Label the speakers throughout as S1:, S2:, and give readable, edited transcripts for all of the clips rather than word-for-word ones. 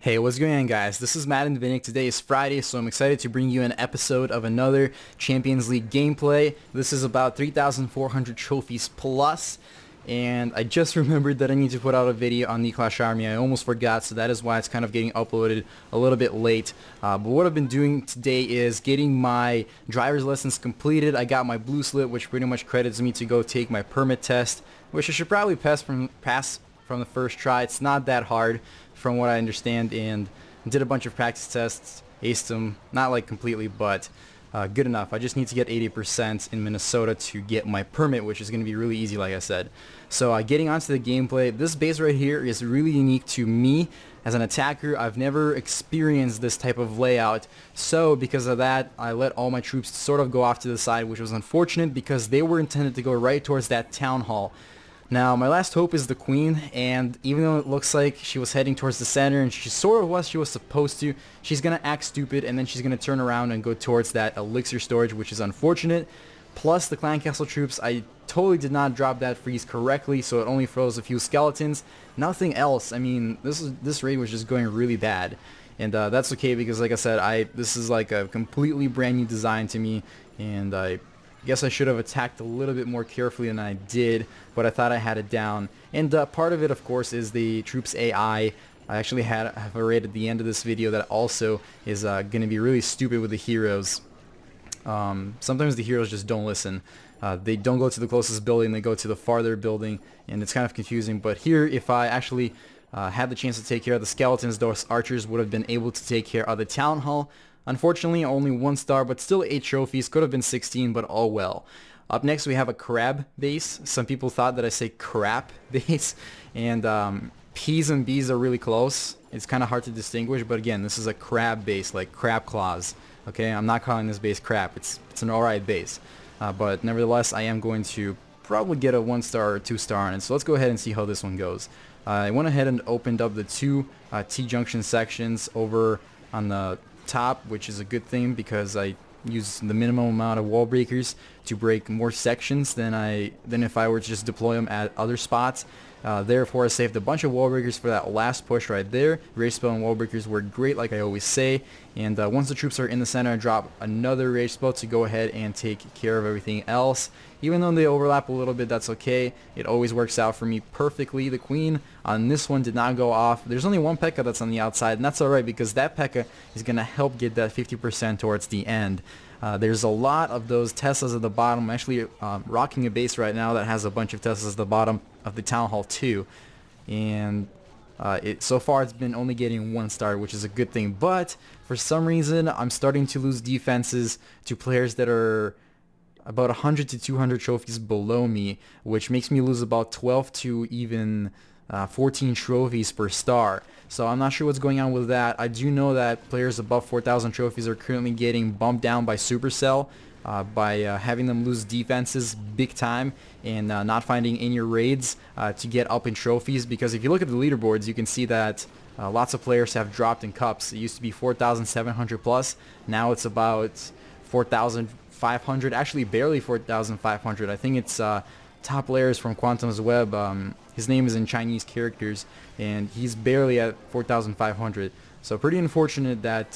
S1: Hey, what's going on, guys? This is MaddenDvinik. Today is Friday, so I'm excited to bring you an episode of another Champions League gameplay. This is about 3,400 trophies plus, and I just remembered that I need to put out a video on the Clash Army. I almost forgot, so that is why it's kind of getting uploaded a little bit late. But what I've been doing today is getting my driver's lessons completed. I got my blue slip, which pretty much credits me to go take my permit test, which I should probably pass from the first try. It's not that hard from what I understand, and did a bunch of practice tests, aced them, not like completely, but good enough. I just need to get 80% in Minnesota to get my permit, which is going to be really easy, like I said. So getting onto the gameplay, this base right here is really unique to me as an attacker. I've never experienced this type of layout, so because of that, I let all my troops sort of go off to the side, which was unfortunate because they were intended to go right towards that town hall. Now, my last hope is the queen, and even though it looks like she was heading towards the center, and she sort of was, she was supposed to, she's going to act stupid, and then she's going to turn around and go towards that elixir storage, which is unfortunate. Plus, the clan castle troops, I totally did not drop that freeze correctly, so it only froze a few skeletons. Nothing else. I mean, this raid was just going really bad. And that's okay, because like I said, this is like a completely brand new design to me, and I guess I should have attacked a little bit more carefully than I did, but I thought I had it down. And part of it, of course, is the troops AI. I actually have a raid at the end of this video that also is going to be really stupid with the heroes. Sometimes the heroes just don't listen. They don't go to the closest building, they go to the farther building, and it's kind of confusing. But here, if I actually had the chance to take care of the skeletons, those archers would have been able to take care of the town hall. Unfortunately, only 1 star, but still 8 trophies. Could have been 16, but all well. Up next, we have a crab base. Some people thought that I say crap base, and P's and B's are really close. It's kind of hard to distinguish, but again, this is a crab base, like crab claws. Okay, I'm not calling this base crap. It's an alright base, but nevertheless, I am going to probably get a 1 star or 2 star on it. So let's go ahead and see how this one goes. I went ahead and opened up the 2 T-junction sections over on the top, which is a good thing because I use the minimum amount of wall breakers to break more sections than if I were to just deploy them at other spots. Therefore, I saved a bunch of wall breakers for that last push right there. Rage spell and wall breakers were great, like I always say. And once the troops are in the center, I drop another rage spell to go ahead and take care of everything else. Even though they overlap a little bit, that's okay. It always works out for me perfectly. The queen on this one did not go off. There's only 1 P.E.K.K.A. that's on the outside, and that's alright because that P.E.K.K.A. is going to help get that 50% towards the end. There's a lot of those Teslas at the bottom. I'm actually rocking a base right now that has a bunch of Teslas at the bottom of the Town Hall too. And so far it's been only getting 1 star, which is a good thing. But for some reason, I'm starting to lose defenses to players that are about 100 to 200 trophies below me, which makes me lose about 12 to even 14 trophies per star. So I'm not sure what's going on with that. I do know that players above 4,000 trophies are currently getting bumped down by Supercell by having them lose defenses big time and not finding in your raids to get up in trophies. Because if you look at the leaderboards, you can see that lots of players have dropped in cups. It used to be 4,700 plus. Now it's about 4,500, actually barely 4,500. I think it's top players from Quantum's Web. His name is in Chinese characters, and he's barely at 4,500. So pretty unfortunate that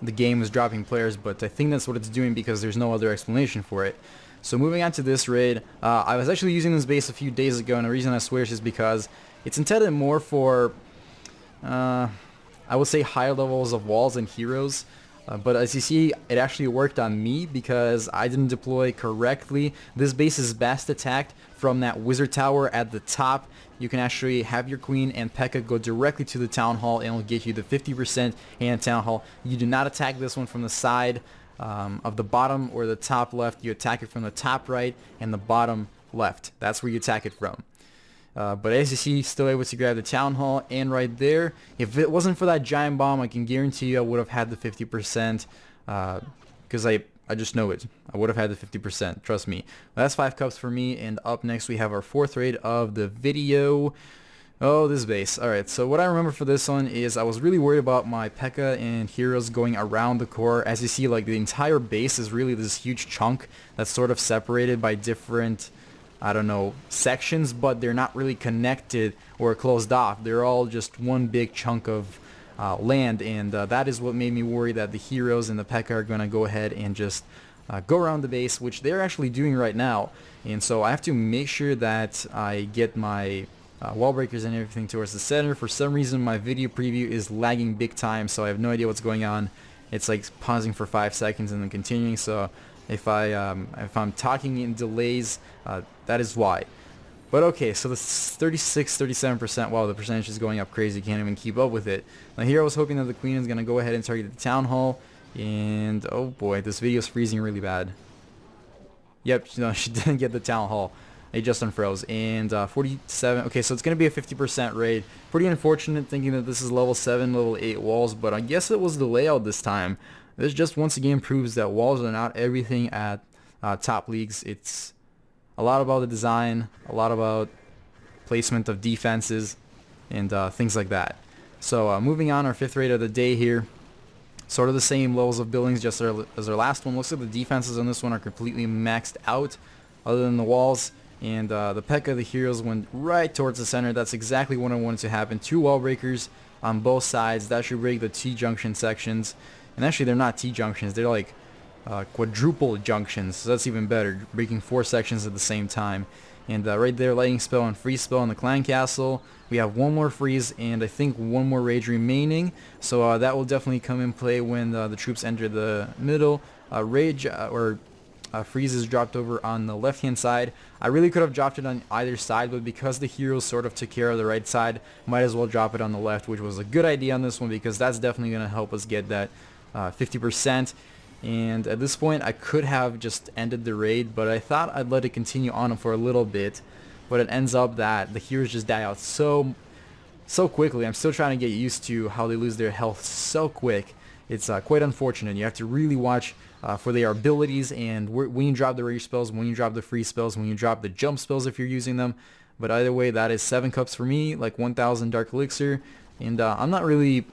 S1: the game is dropping players, but I think that's what it's doing because there's no other explanation for it. So moving on to this raid, I was actually using this base a few days ago, and the reason I switched is because it's intended more for, I would say, higher levels of walls and heroes. But as you see, it actually worked on me because I didn't deploy correctly. This base is best attacked from that wizard tower at the top. You can actually have your queen and P.E.K.K.A. go directly to the town hall, and it'll get you the 50% in town hall. You do not attack this one from the side of the bottom or the top left. You attack it from the top right and the bottom left. That's where you attack it from. But as you see, still able to grab the town hall, and right there, if it wasn't for that giant bomb, I can guarantee you I would have had the 50%, because I just know it. I would have had the 50%, trust me. That's 5 cups for me, and up next we have our 4th raid of the video. Oh, this base. Alright, so what I remember for this one is I was really worried about my P.E.K.K.A. and heroes going around the core. As you see, like, the entire base is really this huge chunk that's sort of separated by different I don't know, sections, but they're not really connected or closed off. They're all just one big chunk of land, and that is what made me worry that the heroes and the P.E.K.K.A are going to go ahead and just go around the base, which they're actually doing right now. And so I have to make sure that I get my wall breakers and everything towards the center. For some reason my video preview is lagging big time, so I have no idea what's going on. It's like pausing for 5 seconds and then continuing, so if I'm talking in delays, that is why. But okay, so the 36-37%, wow, the percentage is going up crazy, can't even keep up with it. Now here I was hoping that the queen is going to go ahead and target the town hall, and oh boy, this video is freezing really bad. Yep, no, she didn't get the town hall. It just unfroze. And 47, okay, so it's going to be a 50% raid. Pretty unfortunate thinking that this is level 7, level 8 walls, but I guess it was the layout this time. This just once again proves that walls are not everything at top leagues. It's a lot about the design, a lot about placement of defenses, and things like that. So moving on, our 5th raid of the day here. Sort of the same levels of buildings just as our last one. Looks like the defenses on this one are completely maxed out, other than the walls. And the P.E.K.K.A, the heroes, went right towards the center. That's exactly what I wanted to happen. 2 wall breakers on both sides. That should break the T-junction sections. And actually, they're not T-junctions. They're like quadruple junctions. So that's even better. Breaking 4 sections at the same time. And right there, lightning spell and freeze spell on the clan castle. We have 1 more freeze and I think 1 more rage remaining. So that will definitely come in play when the troops enter the middle. Rage or freeze is dropped over on the left hand side. I really could have dropped it on either side, but because the heroes sort of took care of the right side, might as well drop it on the left, which was a good idea on this one because that's definitely going to help us get that 50%. And at this point I could have just ended the raid, but I thought I'd let it continue on for a little bit. But it ends up that the heroes just die out so quickly. I'm still trying to get used to how they lose their health so quick. It's quite unfortunate. You have to really watch for their abilities, and when you drop the rage spells, when you drop the free spells, when you drop the jump spells if you're using them. But either way, that is 7 cups for me, like 1,000 dark elixir. And I'm not really,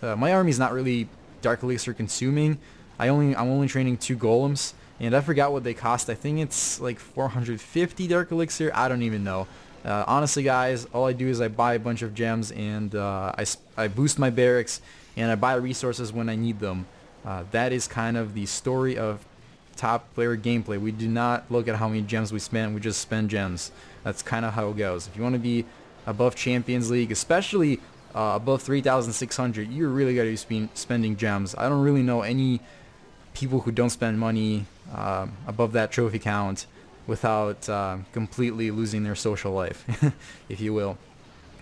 S1: my army's not really dark elixir consuming. I'm only training 2 golems, and I forgot what they cost. I think it's like 450 dark elixir. I don't even know. Honestly, guys, all I do is I buy a bunch of gems, and I boost my barracks, and I buy resources when I need them. That is kind of the story of top player gameplay. We do not look at how many gems we spend. We just spend gems. That's kind of how it goes. If you want to be above Champions League, especially above 3,600, you really got to be spending gems. I don't really know any people who don't spend money above that trophy count without completely losing their social life, if you will.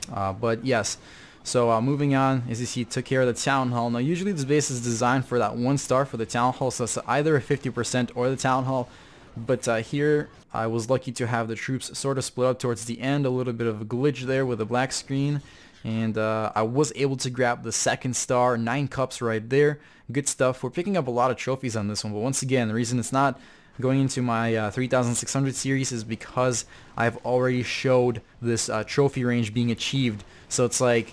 S1: But yes, so moving on, as you see, took care of the town hall. Now usually this base is designed for that 1 star for the town hall, so it's either a 50% or the town hall. But here I was lucky to have the troops sort of split up towards the end, a little bit of a glitch there with a black screen. And I was able to grab the 2nd star, 9 cups right there. Good stuff. We're picking up a lot of trophies on this one, but once again, the reason it's not going into my 3600 series is because I've already showed this trophy range being achieved. So it's like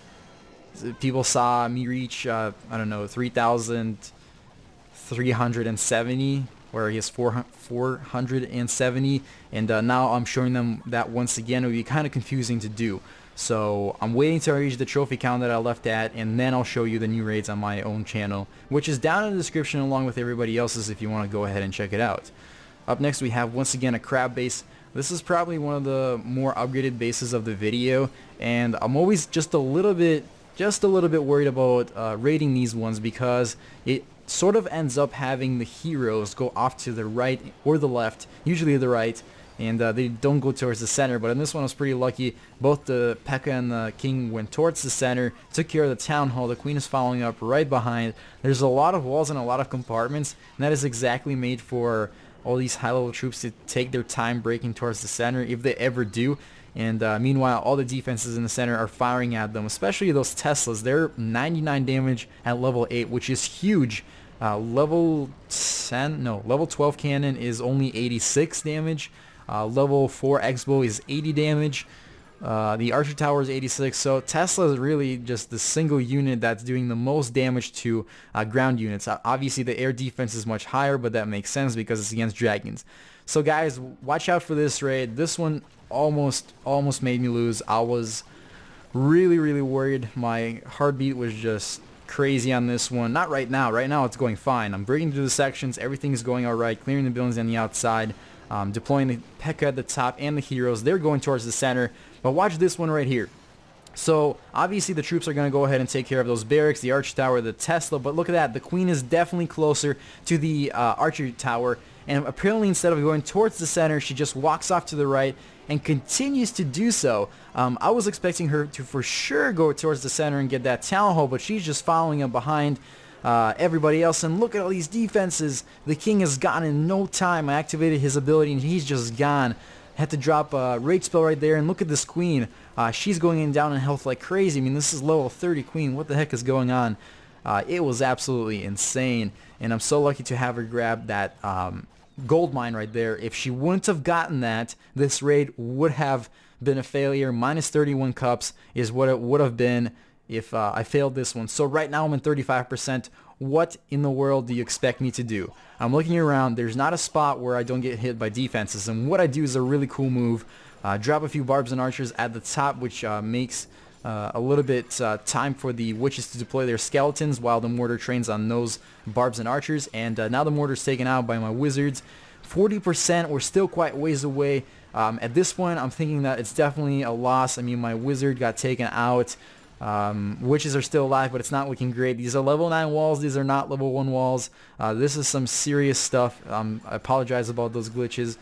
S1: people saw me reach, I don't know, 3,370, where he has 470, and now I'm showing them that once again. It would be kind of confusing to do. So I'm waiting to reach the trophy count that I left at, and then I'll show you the new raids on my own channel, which is down in the description along with everybody else's if you want to go ahead and check it out. Up next we have once again a crab base. This is probably one of the more upgraded bases of the video, and I'm always just a little bit worried about raiding these ones because it sort of ends up having the heroes go off to the right or the left, usually the right, and they don't go towards the center. But in this one I was pretty lucky. Both the P.E.K.K.A and the king went towards the center, took care of the town hall. The queen is following up right behind. There's a lot of walls and a lot of compartments, and that is exactly made for all these high level troops to take their time breaking towards the center, if they ever do. And meanwhile, all the defenses in the center are firing at them, especially those Teslas. They're 99 damage at level 8, which is huge. Level 12 cannon is only 86 damage. Level 4 X-Bow is 80 damage. The Archer Tower is 86, so Tesla is really just the single unit that's doing the most damage to ground units. Obviously, the air defense is much higher, but that makes sense because it's against dragons. So guys, watch out for this raid. This one almost made me lose. I was really worried. My heartbeat was just crazy on this one. Not right now. Right now it's going fine. I'm breaking through the sections. Everything's going all right. Clearing the buildings on the outside. Deploying the P.E.K.K.A at the top and the heroes. They're going towards the center. But watch this one right here. So obviously the troops are going to go ahead and take care of those barracks, the Archer Tower, the Tesla. But look at that. The Queen is definitely closer to the Archer Tower. And apparently instead of going towards the center, she just walks off to the right and continues to do so. I was expecting her to for sure go towards the center and get that Town Hall, but she's just following up behind everybody else. And look at all these defenses. The king is gone in no time. I activated his ability and he's just gone. Had to drop a rage spell right there. And look at this queen. She's going in down in health like crazy. I mean, this is level 30 queen. What the heck is going on? It was absolutely insane. And I'm so lucky to have her grab that gold mine right there. If she wouldn't have gotten that, this raid would have been a failure. Minus 31 cups is what it would have been if I failed this one. So right now I'm in 35%. What in the world do you expect me to do? I'm looking around. There's not a spot where I don't get hit by defenses, and what I do is a really cool move. Drop a few barbs and archers at the top, which makes a little bit time for the witches to deploy their skeletons while the mortar trains on those barbs and archers. And now the mortar's taken out by my wizards. 40%, we're still quite ways away. At this point, I'm thinking that it's definitely a loss. I mean, my wizard got taken out. Witches are still alive, but it's not looking great. These are level 9 walls. These are not level 1 walls. This is some serious stuff. I apologize about those glitches.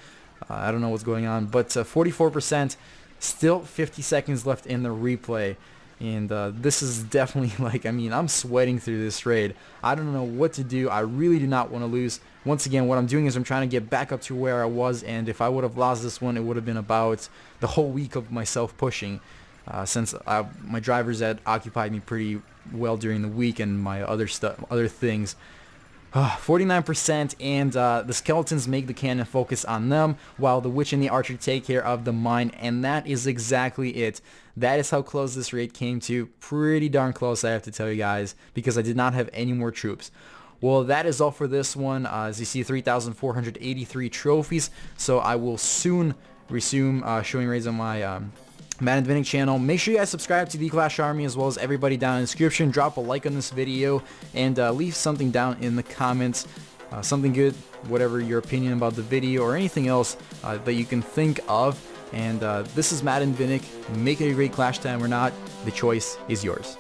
S1: I don't know what's going on, but 44%. Still 50 seconds left in the replay, and this is definitely like, I mean, I'm sweating through this raid. I don't know what to do. I really do not want to lose. Once again, what I'm doing is I'm trying to get back up to where I was, and if I would have lost this one, it would have been about the whole week of myself pushing, since my drivers had occupied me pretty well during the week and my other things. 49%, and the skeletons make the cannon focus on them, while the witch and the archer take care of the mine, and that is exactly it. That is how close this raid came to. Pretty darn close, I have to tell you guys, because I did not have any more troops. Well, that is all for this one. As you see, 3,483 trophies, so I will soon resume showing raids on my MaddenDvinik channel. Make sure you guys subscribe to the Clash Army as well as everybody down in the description. Drop a like on this video and leave something down in the comments. Something good, whatever your opinion about the video or anything else that you can think of. And this is MaddenDvinik. Make it a great Clash time or not. The choice is yours.